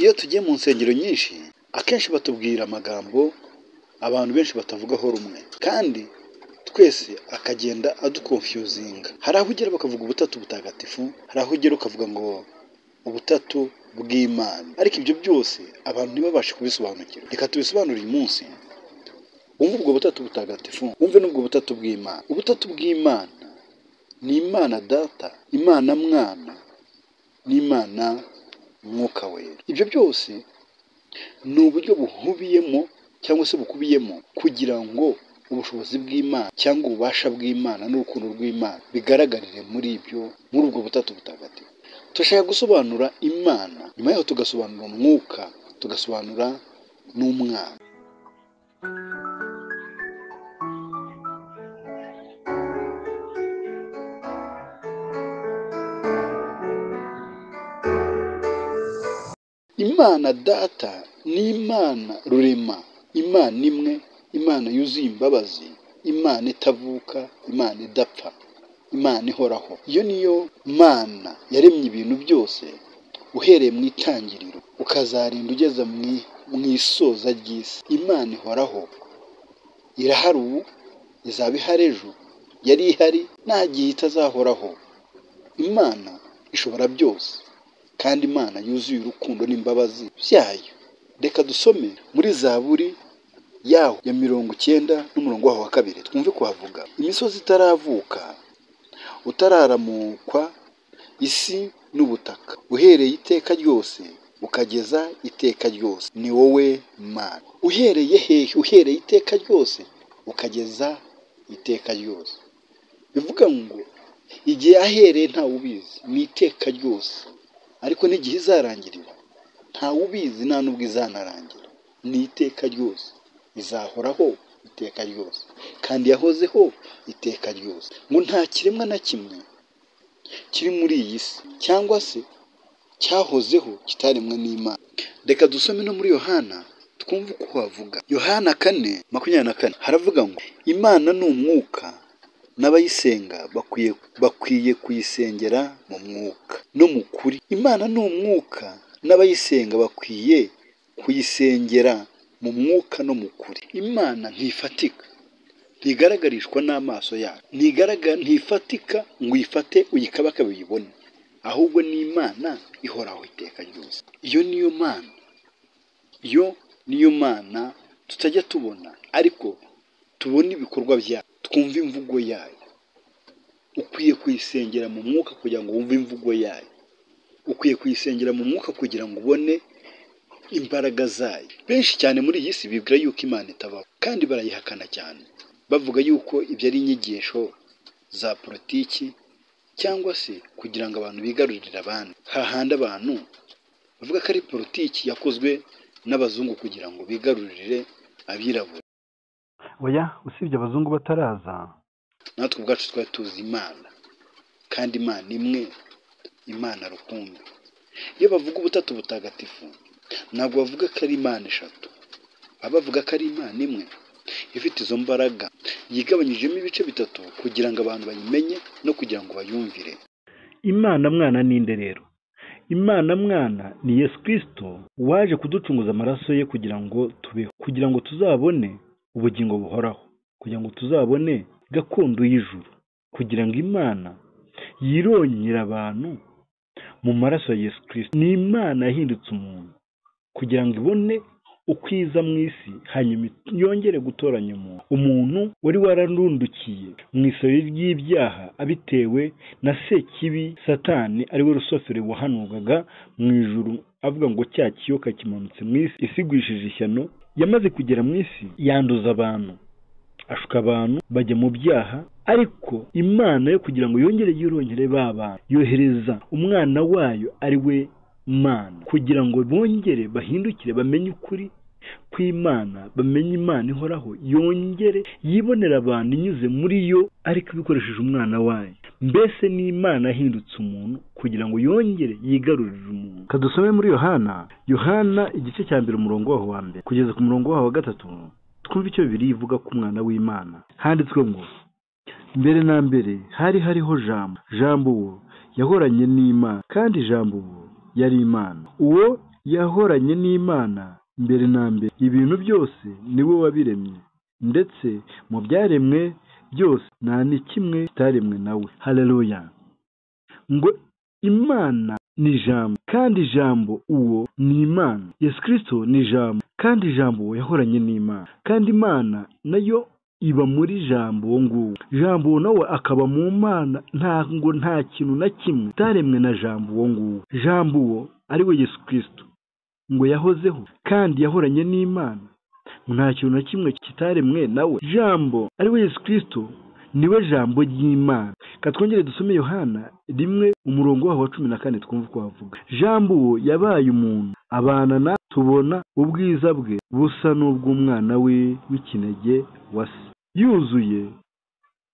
Iyo tugiye mu nsengero nyinshi akenshi batubwira amagambo abantu benshi batavugaho rumwe, kandi twese akagenda adukonfyuzinga. Hari aho ugera bakavuga ubutatu butagatifu, hari aho ugera ukavuga ngo ubutatu bw'Imana, ariko ibyo byose abantu ntibabashe kubisobanukirwa. Reka tubisobanure uyu munsi. Wumve ubwo butatu butagatifu, wumve n'ubwo butatu bw'Imana. Ubutatu bw'Imana ni Imana Data, Imana Mwana n'Imana Mwuka Wera. Ibyo byose ni uburyo buhubiyemo cyangwa se bukubiyemo kugira ngo ubushobozi bw'Imana cyangwa ububasha bw'Imana n'urukundo rw'Imana bigaragarire muri ubwo butatu butagatifu. Turashaka gusobanura Imana, nyuma yaho tugasobanura Umwuka, tugasobanura n'Umwana. Imana Data ni Imana Rurema, Imana imwe, Imana yuzuye imbabazi, Imana itavuka, Imana idapfa, Imana ihoraho. Iyo niyo Mana yaremye ibintu byose uhereye mu itangiriro ukazarinda ugeza mu isoza ry'isi. Imana ihoraho, irahari ubu, izaba ihari ejo, yari ihari, nta gihe itazahoraho. Imana ishobora byose kandi Imana yuzuye urukundo n'imbabazi byayo. Reka dusome muri Zaburi yaho ya 90 n'umurongo waho wa 2, twumve kuhavuga: imisozi itaravuka, utararamukwa, isi n'ubutaka, uhereye iteka ryose ukageza iteka ryose, ni wowe Mana. Uhereye hehe? Uhereye iteka ryose ukageza iteka ryose. Bivuga ngo igihe ahereye ntawe ubizi, ni iteka ryose, ariko n'igihe izarangirira ntawe ubizi, nta n'ubwo izanarangira. Ni iteka ryose, izahoraho iteka ryose, kandi yahozeho iteka ryose. Ngo nta kiremwa na kimwe kiri muri iyi si cyangwa se cyahozeho kitaremwe n'Imana. Reka dusome no muri Yohana twumve uko havuga. Yohana 4:24 haravuga ngo Imana ni umwuka, n'abayisenga bakwiye kuyisengera mu mwuka no mu kuri. Imana ni umwuka, n'abayisenga bakwiye kuyisengera mu mwuka no mu kuri. Imana ntifatika, ntigaragarishwa n'amaso yayo, ntifatika ngo uyifate uyikabakabe uyibone, ahubwo ni Imana ihoraho iteka ryose. Iyo niyo Mana tutajya tubona, ariko tubona ibikorwa byayo, twumva imvugo yayo. Ukwiye kuyisengera mu mwuka kugira ngo wumve imvugo yayo, ukwiye kuyisengera mu mwuka kugira ngo ubone imbaraga zayo. Benshi cyane muri iyi si bibwira yuko Imana itabaho, kandi barayihakana cyane, bavuga yuko ibyo ari inyigisho za politiki cyangwa se kugira ngo abantu bigarurire abandi. Hahandi abantu bavuga ko ari politiki yakozwe n'abazungu kugira ngo bigarurire abirabura. Oya, usibye abazungu bataraza, natwe ubwacu twari tuzi Imana, kandi Imana imwe, Imana rukumbi. Iyo bavuga ubutatu butagatifu ntabwo bavuga ko ari Imana eshatu, bavuga ko ari Imana imwe ifite izo mbaraga, yigabanyijemo ibice bitatu kugira ngo abantu bayimenye no kugira ngo bayumvire. Imana Mwana ninde rero? Imana Mwana ni Yesu Kristo waje kuducunguza amaraso ye kugira ngo tubeho, kugira ngo tuzabone ubugingo buhoraho, kugira ngo tuzabone gakondo y'ijuru, kugira ngo Imana yirongere abantu mu maraso ya Yesu Kristo. Ni Imana yahindutse umuntu kugira ngo ibone ukwiza mu isi, hanyuma yongere gutoranya umuntu wari wararundukiye mu isuri ry'ibyaha abitewe na Sekibi Satani, ariwe Rusoferi wahanurwaga mu ijuru avuga ngo cya kiyoka kimanutse mu isi isigwishije ishyano. Yamaze kugera mu isi yanduza abantu, ashuka abantu bajya mu byaha, ariko Imana yo kugira ngo yongere yirongere baba yohereza umwana wayo ari we Mana, kugira ngo bongere bahindukire bamenye ukuri kw'Imana, bamenye Imana ihoraho, yongere yibonera abantu inyuze muri yo, ariko ibikoresheje umwana wayo. Mbese ni Imana yahindutse umuntu kugira ngo yongere yigarurire umuntu. Kadusome muri Yohana igice cya 1 umurongo waho wa 1 kugeza ku murongo waho wa 3, twumve icyo Bibiliya ivuga ku mwana w'Imana. Handitswe ngo mbere na mbere hariho Jambo, Jambo uwo yahoranye n'Imana, kandi Jambo uwo yari Imana. Uwo yahoranye n'Imana mbere na mbere. Ibintu byose niwe wabiremye, ndetse mu byaremwe byose nta ni kimwe kitaremwe nawe. Haleluya! Ngo Imana ni ijambo, kandi ijambo uwo ni Imana. Yesu Kristo ni ijambo, kandi ijambo uwo yahoranye n'Imana, kandi Imana nayo iba muri jambo uwo nguwo. Jambo uwo nawe akaba mu Mana, nta kintu na kimwe kitaremwe na jambo uwo nguwo. Jambo uwo ari we Yesu Kristo ngo yahozeho kandi yahoranye n'Imana, nta kintu na kimwe kitaremwe nawe. Jambo ari we Yesu Kristo niwe jambo ry'Imana. Katwongere dusome Yohana 1:14 twumva uko havuga. Jambo uwo yabaye umuntu, abana na tubona ubwiza bwe busa n'ubw'umwana we w'ikinege wa se, yuzuye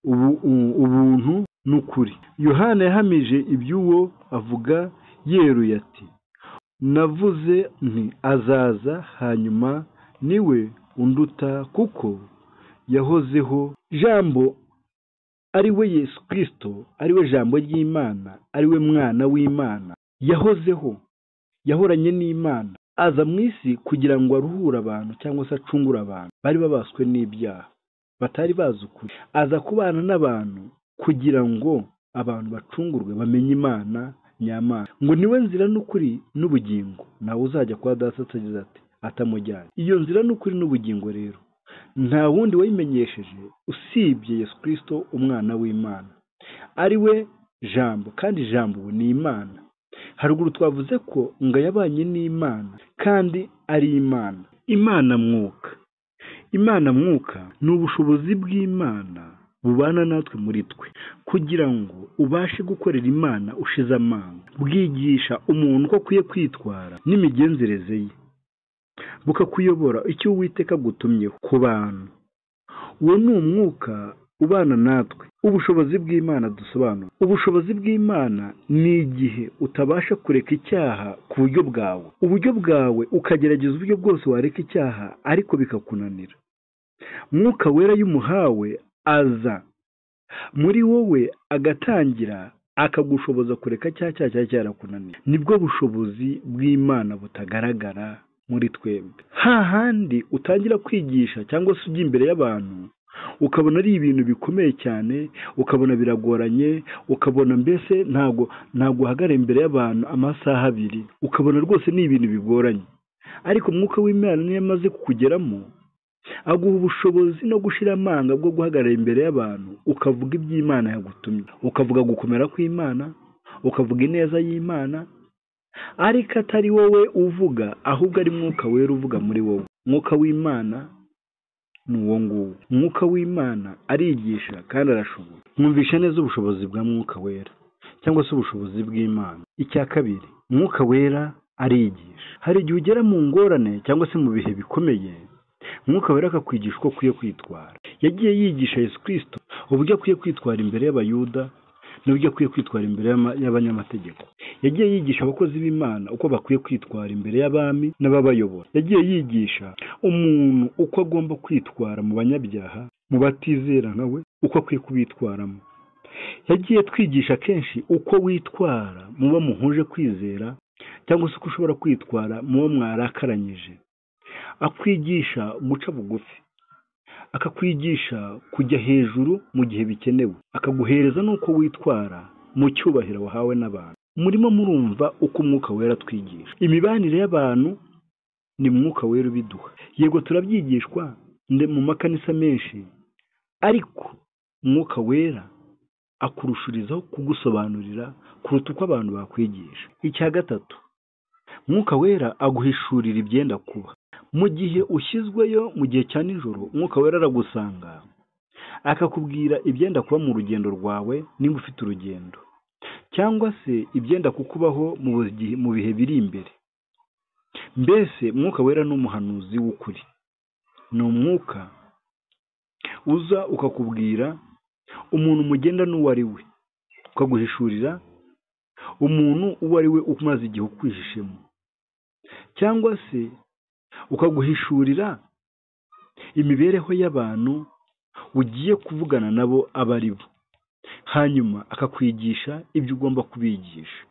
ubuntu n'ukuri. Yohana yahamije iby'uwo avuga yeruye ati, navuze nti azaza hanyuma niwe unduta kuko yahozeho. Jambo ari we Yesu Kristo, ari we jambo ry'Imana, ari we mwana w'Imana, yahozeho, yahoranye n'Imana, aza mu isi kugira ngo aruhure abantu cyangwa se acungure abantu bari babaswe n'ibyaha, batari bazi ukuri. Aza kubana n'abantu kugira ngo abantu bacungurwe, bamenye Imana nyamana. Ngo niwe nzira n'ukuri n'ubugingo, nawe uzajya kwa Data atamujyanye. Iyo nzira n'ukuri n'ubugingo rero nta wundi wayimenyesheje usibye Yesu Kristo, umwana w'Imana, ari we jambo, kandi jambo ni Imana. Haruguru twavuze ko ngo yabanye n'Imana kandi ari Imana. Imana mwuka. Imana mwuka ni ubushobozi bw'Imana bubana natwe muri twe kugira ngo ubashe gukorera Imana ushize amanga. Bwigisha umuntu ko akwiye kwitwara n'imigenzereze ye, bukakuyobora icyo Uwiteka gutumyeho ku bantu. Uwo ni umwuka ubana natwe. Ubushobozi bw'Imana dusobanura. Ubushobozi bw'Imana ni igihe utabasha kureka icyaha ku buryo bwawe, uburyo bwawe ukagerageza uburyo bwose wareka icyaha ariko bikakunanira. Mwuka wera y'umuhawe aza muri wowe agatangira akagushoboza kureka cya cyaha cyarakunaniye. Nibwo bushobozi bw'Imana butagaragara muri twebwe. Hahandi utangira kwigisha cyangwa se ujya imbere y'abantu ukabona ari ibintu bikomeye cyane, ukabona biragoranye, ukabona mbese ntabwo uhagarara imbere y'abantu amasaha 2, ukabona rwose ni ibintu bigoranye. Ariko Mwuka w'Imana niyo amaze kukugeramo, aguha ubushobozi no gushira amanga bwo guhagarara imbere y'abantu ukavuga iby'Imana yagutumye, ukavuga gukomera kw'Imana, ukavuga ineza y'Imana, ariko atari wowe uvuga, ahubwo ari Mwuka wera uvuga muri wowe. Mwuka w'Imana ni uwo nguwo. Mwuka w'Imana arigisha kandi arashobora. Mwumvisha neza ubushobozi bwa Mwuka wera cyangwa se ubushobozi bw'Imana. Icya kabiri, Mwuka wera arigisha. Hari igihe ugera mu ngorane cyangwa se mu bihe bikomeye, Mwuka wera akakwigisha uko ukwiye kwitwara. Yagiye yigisha Yesu Kristo uburyo akwiye kwitwara imbere y'Abayuda n'uburyo akwiye kwitwara imbere y'abanyamategeko. Yagiye yigisha abakozi b'Imana uko bakwiye kwitwara imbere y'abami n'ababayobora. Yagiye yigisha umuntu uko agomba kwitwara mu banyabyaha, mu batizera nkawe, uko akwiye kubitwaramo. Yagiye twigisha kenshi uko witwara mu bo muhuje kwizera cyangwa se uko ushobora kwitwara mu bo mwarakaranyije. Akwigisha guca bugufi, akakwigisha kujya hejuru mu gihe bikenewe, akaguhereza n'uko witwara mu cyubahiro wahawe n'abantu. Murimo murumva uko Umwuka wera twigisha. Imibanire y'abantu ni Mwuka wera ubiduha. Yego turabyigishwa mu makanisa menshi, ariko Mwuka wera akurushurizaho kugusobanurira kuruta uko abantu bakwigisha. Icya gatatu, Mwuka wera aguhishurira ibyenda kuba. Mu gihe ushyizweyo mu gihe cya nijoro, Mwuka wera aragusanga akakubwira ibyenda kuba mu rugendo rwawe niba ufite urugendo, cyangwa se ibyenda kukubaho mu bihe biri imbere. Mbese Mwuka wera ni umuhanuzi w'ukuri. Ni umwuka uza ukakubwira umuntu mugenda n'uwo ari we, ukaguhishurira umuntu uwo ari we umaze igihe ukwihishemo, cyangwa se ukaguhishurira imibereho y'abantu ugiye kuvugana nabo aba ari bo, hanyuma akakwigisha ibyo ugomba kubigisha.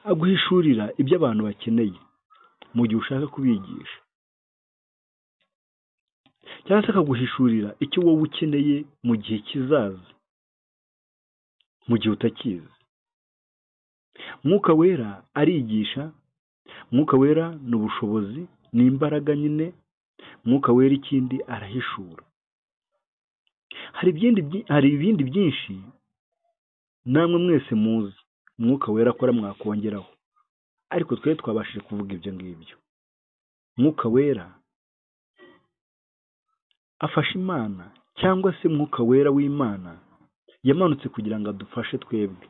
aguhishurira ibyo abantu bakeneye mu gihe ushaka kubigisha, cyangwa se akaguhishurira icyo wowe ukeneye mu gihe kizaza, mu gihe utakizi. Mwuka wera arigisha, mwuka wera ni ubushobozi, ni imbaraga nyine. Mwuka wera ikindi arahishura. Hari ibindi byinshi namwe mwese muzi mwuka wera akora mwakongeraho, ariko twe twabashije kuvuga ibyo ngibyo. Mwuka wera afasha Imana, cyangwa se mwuka wera w'Imana yamanutse kugira ngo adufashe twebwe.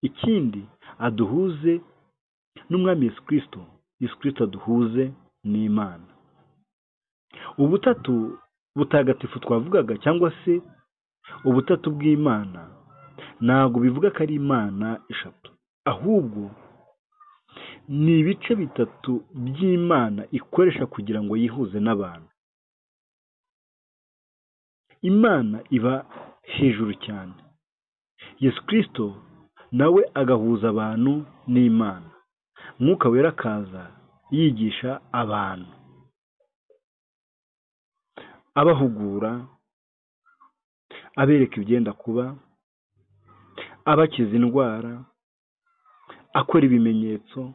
Ikindi aduhuze n'umwami Yesu Kristo, Yesu Kristo aduhuze n'Imana. Ubutatu butagatifu twavugaga, cyangwa se ubutatu bw'Imana, ntabwo bivuga ko ari Imana eshatu, ahubwo ni ibice bitatu by'Imana ikoresha kugira ngo yihuze n'abantu. Imana iba hejuru cyane, Yesu Kristo nawe agahuza abantu n'Imana. Mwuka wera akaza yigisha abantu, abahugura, abereka ibyenda kuba, abakiza indwara, akora ibimenyetso,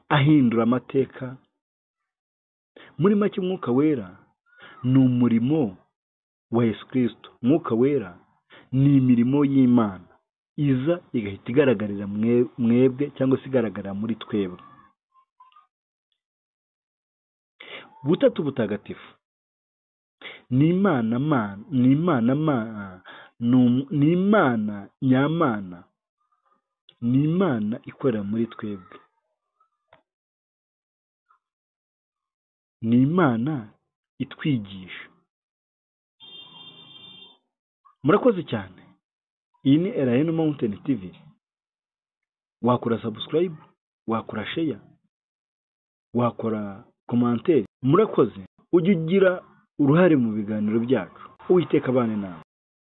ahindura amateka. Muri make Mwuka wera ni umurimo wa Yesu Kristo. Mwuka wera ni imirimo y'Imana iza igahita igaragarira mwebwe, cyangwa se igaragarira muri twebwe. Butatu butagatifu ni Imana nyamana, ni Imana ikorera muri twebwe, ni Imana itwigisha. Murakoze cyane. Iyi ni Elaine Mountain TV. Wakora subscribe, wakora share, wakora commentaire. Murakoze. Ujye ugira uruhare mu biganiro byacu. Uwiteka abane nawe.